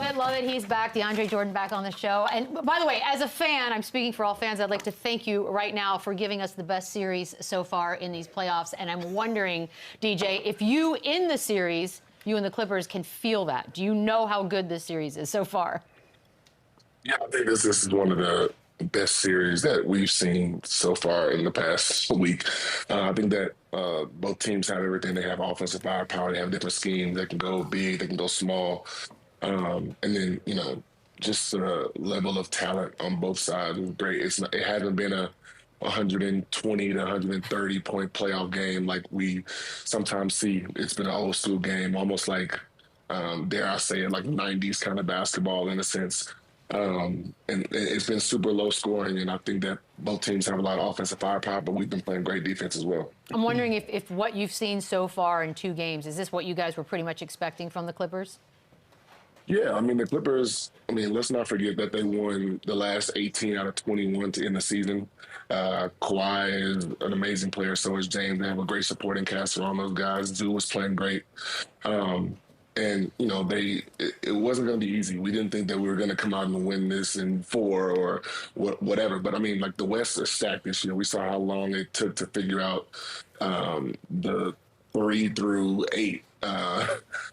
it, love it. He's back. DeAndre Jordan back on the show. And by the way, as a fan, I'm speaking for all fans, I'd like to thank you right now for giving us the best series so far in these playoffs. And I'm wondering, DJ, if you in the series, you and the Clippers can feel that. Do you know how good this series is so far? Yeah, I think this is one of the best series that we've seen so far in the past week. I think that both teams have everything. They have offensive firepower. They have different schemes. They can go big. They can go small. And then, just the level of talent on both sides is great. It hasn't been a 120 to 130 point playoff game like we sometimes see. It's been an old school game, almost like, dare I say it, like 90s kind of basketball in a sense. And it's been super low scoring, and I think that both teams have a lot of offensive firepower, but we've been playing great defense as well. I'm wondering if what you've seen so far in 2 games, is this what you guys were pretty much expecting from the Clippers? Yeah, the Clippers, let's not forget that they won the last 18 out of 21 to end the season. Kawhi is an amazing player, so is James. They have a great supporting cast around those guys. Zoo was playing great. And, it wasn't going to be easy. We didn't think that we were going to come out and win this in 4 or whatever. But, the West is stacked this year. We saw how long it took to figure out the 3 through 8.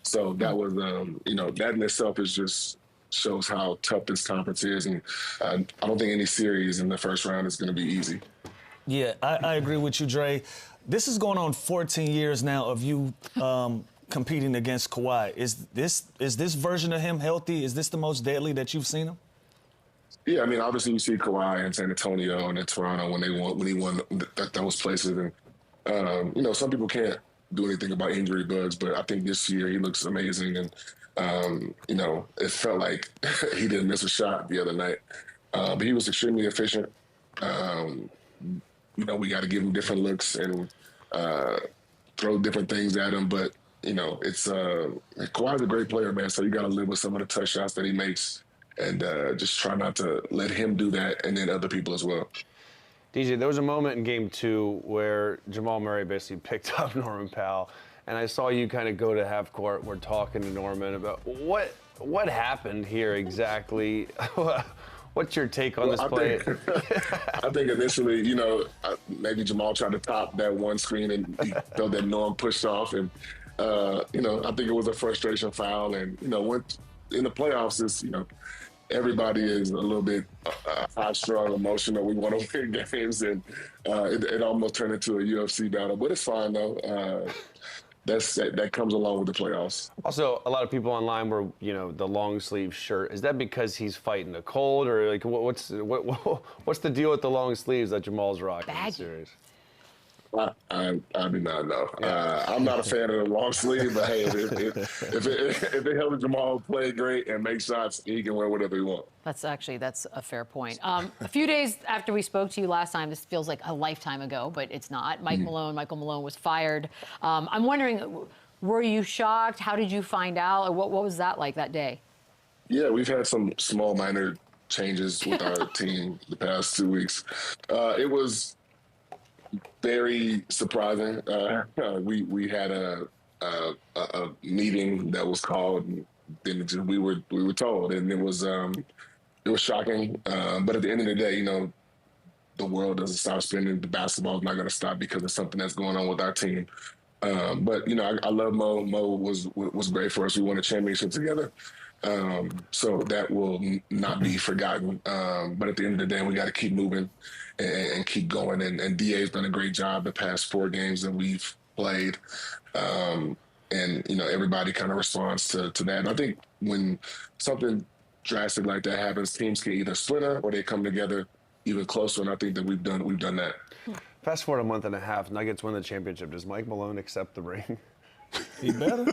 So that was, that in itself is just shows how tough this conference is. And I don't think any series in the first round is going to be easy. Yeah, I agree with you, Dre. This is going on 14 years now of you competing against Kawhi. Is this version of him healthy? Is this the most deadly that you've seen him? Yeah, obviously you see Kawhi in San Antonio and in Toronto when he won those places. And, some people can't do anything about injury bugs, but I think this year he looks amazing. And, it felt like he didn't miss a shot the other night. But he was extremely efficient. We got to give him different looks and throw different things at him. But, Kawhi's a great player, man, so you got to live with some of the tough shots that he makes and just try not to let him do that and then other people as well. DJ, there was a moment in Game 2 where Jamal Murray basically picked up Norman Powell, and I saw you kind of go to half court. We're talking to Norman about what happened here exactly. What's your take on this play? I think initially, maybe Jamal tried to top that one screen and he felt that Norm pushed off. And, I think it was a frustration foul. And, when in the playoffs, it's, everybody is a little bit high-strung, emotional. We want to win games. And it almost turned into a UFC battle. But it's fine, though. That comes along with the playoffs. Also, a lot of people online were, the long sleeve shirt. Is that because he's fighting a cold, or like what's the deal with the long sleeves that Jamal's rocking in the series? I do not know. Yeah. I'm not a fan of the long sleeve, but hey, if it helps Jamal play great and make shots, he can wear whatever he wants. That's a fair point. A few days after we spoke to you last time, this feels like a lifetime ago, but it's not. Michael Malone was fired. I'm wondering, were you shocked? How did you find out? Or what was that like that day? Yeah, we've had some small minor changes with our team the past 2 weeks. It was very surprising. We had a meeting that was called, and then we were told, and it was shocking. But at the end of the day, the world doesn't stop spinning. The basketball is not going to stop because of something that's going on with our team. But I love Mo. Mo was great for us. We won a championship together. So that will not be forgotten. But at the end of the day, we got to keep moving and keep going. And DA's done a great job the past 4 games that we've played. And, everybody kind of responds to that. And I think when something drastic like that happens, teams can either split up or they come together even closer. And I think that we've done that. Fast forward a month and a half, Nuggets win the championship. Does Mike Malone accept the ring? He better.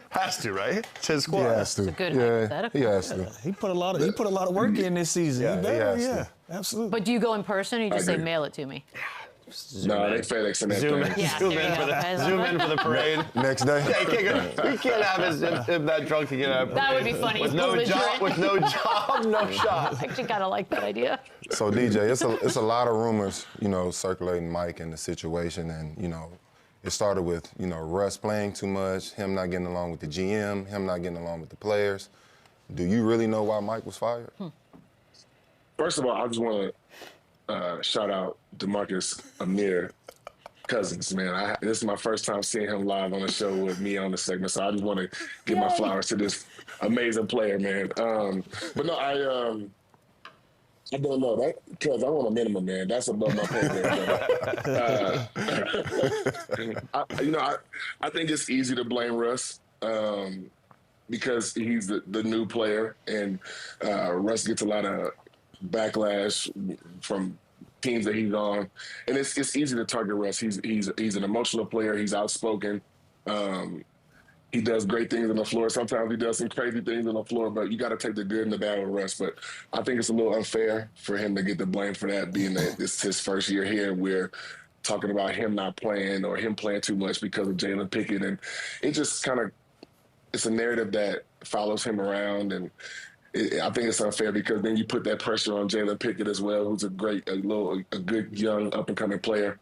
Has to, right? It's his squad. He has to. It's a good hypothetical. He has to. He put a lot of work in this season. Yeah, he better, he has to. Absolutely. But do you go in person or you just say mail it to me? No, they FedEx in that Zoom thing. Zoom in for the parade. Next day. Yeah, he can't have him that drunk to get out. That would be funny. With no job, no shot. I actually kind of like that idea. So DJ, it's a lot of rumors, circulating Mike and the situation, and it started with Russ playing too much, him not getting along with the GM, him not getting along with the players. Do you really know why Mike was fired? First of all, I just want to shout out DeMarcus Amir Cousins, man. This is my first time seeing him live on the show with me on the segment, so I just want to give my flowers to this amazing player, man. But no, I don't know that because I want a minimum, man. That's above my pay grade. I think it's easy to blame Russ because he's the new player, and Russ gets a lot of backlash from teams that he's on, and it's easy to target Russ. He's an emotional player. He's outspoken. He does great things on the floor. Sometimes he does some crazy things on the floor, but you got to take the good and the bad with Russ. But I think it's a little unfair for him to get the blame for that, being that it's his first year here. We're talking about him not playing or him playing too much because of Jalen Pickett, and it just kind of it's a narrative that follows him around, and I think it's unfair because then you put that pressure on Jalen Pickett as well, who's a good young up and coming player.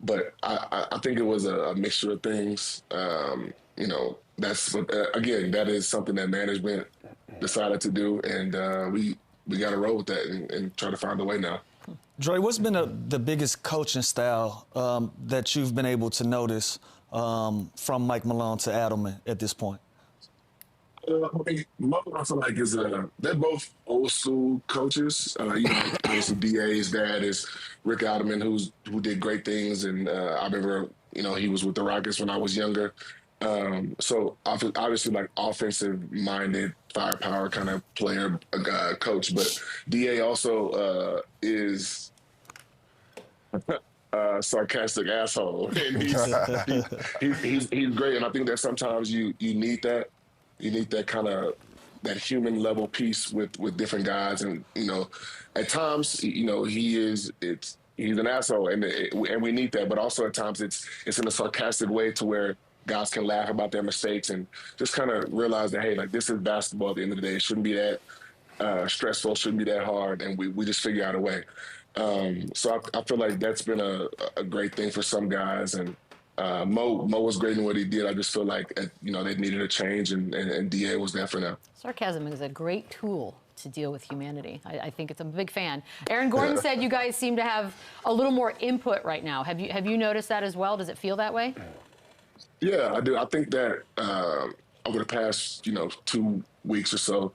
But I think it was a mixture of things. That's again, that is something that management decided to do, and we got to roll with that and try to find a way now. Dre, what's been the biggest coaching style that you've been able to notice from Mike Malone to Adelman at this point? I feel like they're both old school coaches. Obviously DA's dad is Rick Adelman, who did great things, and I remember he was with the Rockets when I was younger. So obviously like offensive minded, firepower kind of player, coach. But DA also is a sarcastic asshole, and he's great. And I think that sometimes you need that. You need that kind of that human level piece with different guys, and at times he's an asshole, and we need that. But also at times it's in a sarcastic way to where guys can laugh about their mistakes and just kind of realize that, hey, like this is basketball. At the end of the day, it shouldn't be that stressful, shouldn't be that hard, and we just figure out a way. So I feel like that's been a great thing for some guys, and Mo was great in what he did. I just feel like they needed a change, and DA was there for them. Sarcasm is a great tool to deal with humanity. I think I'm a big fan. Aaron Gordon said you guys seem to have a little more input right now. Have you noticed that as well? Does it feel that way? Yeah, I do. I think that over the past 2 weeks or so,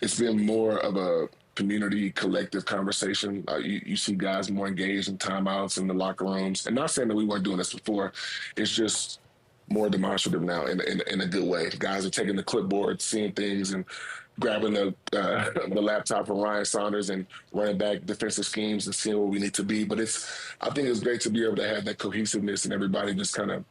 it's been more of a community collective conversation. You see guys more engaged in timeouts in the locker rooms, and not saying that we weren't doing this before. It's just more demonstrative now in a good way. Guys are taking the clipboard, seeing things, and grabbing the laptop from Ryan Saunders and running back defensive schemes and seeing where we need to be. But I think it's great to be able to have that cohesiveness and everybody just kind of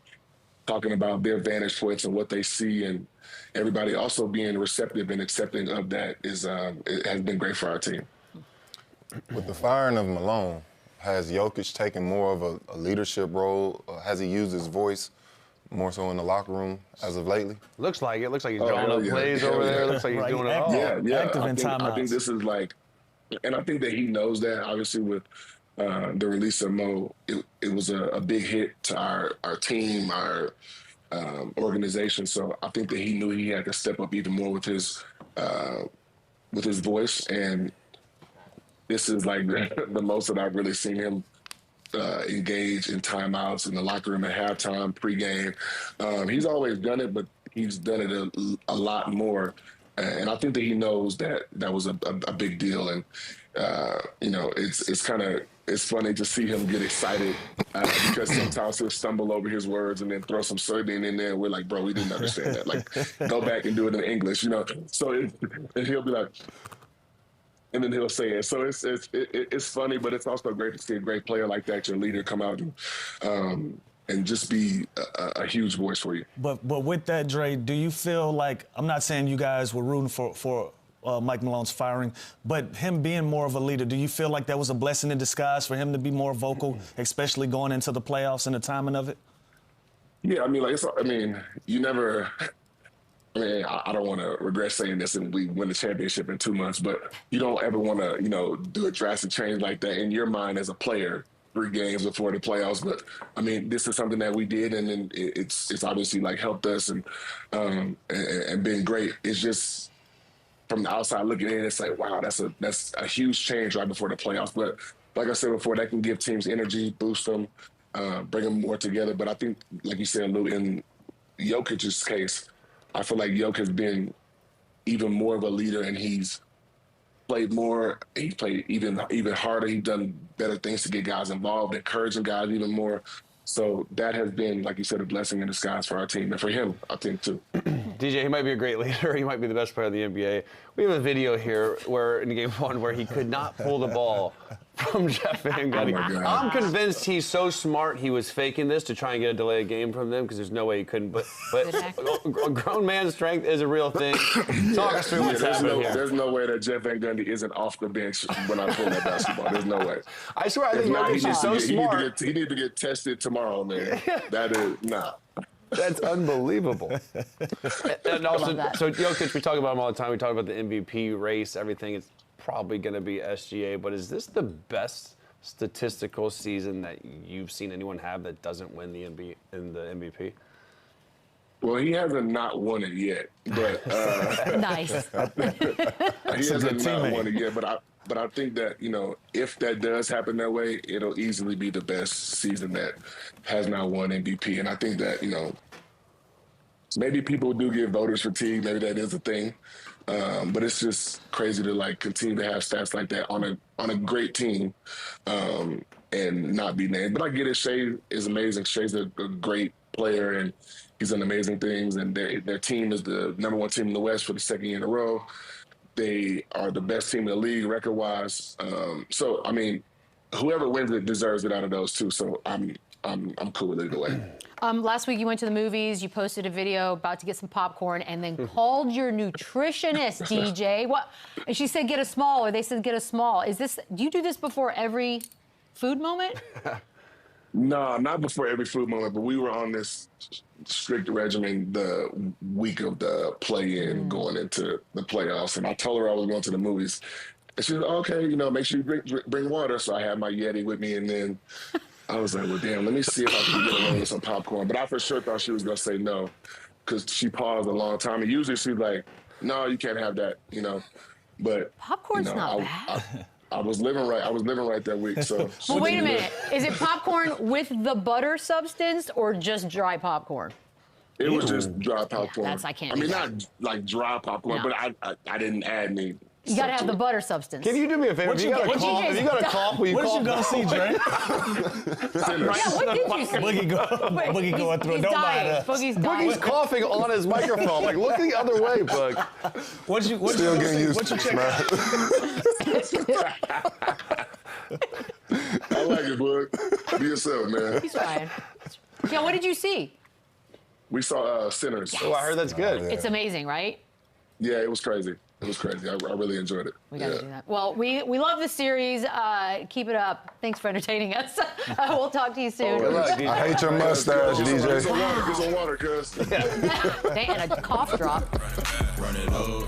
talking about their vantage points and what they see, and everybody also being receptive and accepting of that it has been great for our team. With the firing of Malone, has Jokic taken more of a leadership role? Has he used his voice more so in the locker room as of lately? Looks like it. Looks like he's drawing up plays over there. Looks like he's doing it all. Yeah. Active in timeouts. I think this is like, and I think that he knows that. Obviously, with the release of Mo, it was a big hit to our team, our organization. So I think that he knew he had to step up even more with his voice, and this is like the most that I've really seen him engage in timeouts in the locker room at halftime, pregame. He's always done it, but he's done it a lot more. And I think that he knows that was a big deal. And, it's funny to see him get excited because sometimes he'll stumble over his words and then throw some soybean in there. And we're like, bro, we didn't understand that. Like, go back and do it in English, So and he'll be like, and then he'll say it. So it's funny, but it's also great to see a great player like that, your leader, come out and just be a huge voice for you. But with that, Dre, do you feel like, I'm not saying you guys were rooting for Mike Malone's firing, but him being more of a leader, do you feel like that was a blessing in disguise for him to be more vocal, especially going into the playoffs and the timing of it? Yeah, you never. I don't want to regret saying this and we win the championship in 2 months, but you don't ever want to, do a drastic change like that in your mind as a player 3 games before the playoffs. But this is something that we did, and then it's obviously like helped us and been great. It's just from the outside looking in, it's like, wow, that's a huge change right before the playoffs. But like I said before, that can give teams energy, boost them, bring them more together. But I think, like you said, Lou, in Jokic's case, I feel like Jokic has been even more of a leader, and he's played more. He's played even harder. He's done better things to get guys involved, encouraging guys even more. So that has been, like you said, a blessing in disguise for our team, and for him, I think, too. DJ, he might be a great leader. He might be the best player in the NBA. We have a video here where in Game 1 where he could not pull the ball from Jeff Van Gundy. Oh, my God. I'm convinced he's so smart he was faking this to try and get a delay of game from them because there's no way he couldn't. But a grown man's strength is a real thing. Talk us through what's happening here. There's no way that Jeff Van Gundy isn't off the bench when I pull that basketball. There's no way. I swear, I think Jokic is so smart. He need to get tested tomorrow, man. That is, nah. That's unbelievable. And also, so Jokic, we talk about him all the time. We talk about the MVP race, everything. It's probably going to be SGA. But is this the best statistical season that you've seen anyone have that doesn't win the MVP? Well, he hasn't not won it yet, but Nice. he hasn't not won it yet. But I think that, if that does happen that way, it'll easily be the best season that has not won MVP. And I think that, maybe people do get voters fatigue. Maybe that is a thing. But it's just crazy to continue to have stats like that on a great team and not be named. But I get it. Shea is amazing. Shea's a great player, and he's done amazing things. And their team is the #1 team in the West for the second year in a row. They are the best team in the league record-wise. So, I mean, whoever wins it deserves it out of those two. So I'm cool with it either way. Last week you went to the movies. You posted a video about to get some popcorn, and then called your nutritionist, DJ. What? And she said get a small, or they said get a small. Do you do this before every food moment? No, not before every food moment, but we were on this strict regimen the week of the play-in going into the playoffs, and I told her I was going to the movies. And she was okay, make sure you bring water. So I had my Yeti with me, and then I was like, well, damn, let me see if I can get along with some popcorn. But I for sure thought she was going to say no, because she paused a long time. And usually she's like, no, you can't have that, But popcorn's not bad. I was living right. I was living right that week. So. Well, wait a minute. Is it popcorn with the butter substance or just dry popcorn? It was just dry popcorn. Yeah, I can't. I mean, not like dry popcorn, but I didn't add any. You gotta have the butter substance. Can you do me a favor? If you got a cough, will you what call? you gonna see, Dre? What did you see? Boogie going through it. He's Don't dying. mind us. Boogie's dying. Boogie's coughing on his microphone. Like, look the other way, Boog. What you Still getting used what to you this, check man. I like it, bud. Be yourself, man. He's fine. Yeah, what did you see? We saw Sinners. Oh, I heard that's good. It's amazing, right? Yeah, it was crazy. It was crazy. I really enjoyed it. We gotta do that. Well, we love the series. Keep it up. Thanks for entertaining us. We'll talk to you soon. Good luck, DJ. I hate your mustache, DJ. Get some water, cuz. And a cough drop. Run it up.